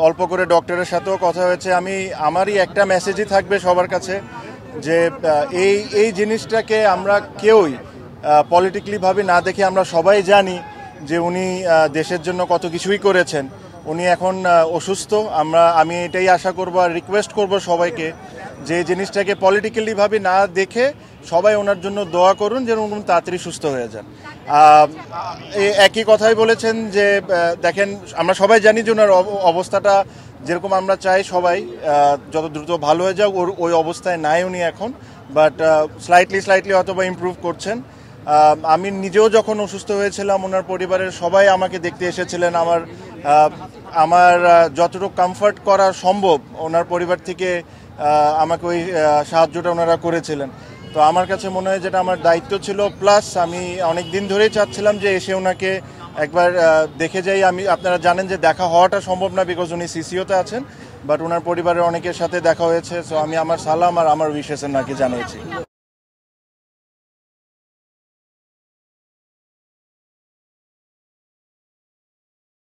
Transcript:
অল্প করে ডক্টরের সাথেও কথা হয়েছে। আমারই একটা মেসেজই থাকবে সবার কাছে যে এই জিনিসটাকে আমরা কেউই পলিটিক্যালি ভাবে না দেখে আমরা সবাই জানি যে উনি দেশের জন্য কত কিছুই করেছেন। উনি এখন অসুস্থ। আমি এটাই আশা করব আর রিকোয়েস্ট করব সবাইকে যে জিনিসটাকে পলিটিক্যালি ভাবে না দেখে সবাই ওনার জন্য দোয়া করুন যেন উনি তাড়াতাড়ি সুস্থ হয়ে যান। একই কথাই বলেছেন যে দেখেন, আমরা সবাই জানি যে ওনার অবস্থাটা যেরকম আমরা চাই সবাই যত দ্রুত ভালো হয়ে যাক, ওই অবস্থায় নাই উনি এখন, বাট স্লাইটলি হয়তো বা ইমপ্রুভ করছেন। আমি নিজেও যখন অসুস্থ হয়েছিলাম ওনার পরিবারের সবাই আমাকে দেখতে এসেছিলেন। আমার যতটুকু কমফর্ট করা সম্ভব ওনার পরিবার থেকে আমাকে ওই সাহায্যটা ওনারা করেছিলেন। তো আমার কাছে মনে হয় যেটা আমার দায়িত্ব ছিল, প্লাস আমি অনেক দিন ধরেই চাচ্ছিলাম যে এসে ওনাকে একবার দেখে যাই। আপনারা জানেন যে দেখা হওয়াটা সম্ভব না, বিকজ উনি সিসিওতে আছেন, বাট ওনার পরিবারের অনেকের সাথে দেখা হয়েছে। সো আমি আমার সালাম আর আমার উইশেস ওনাকে জানিয়েছি।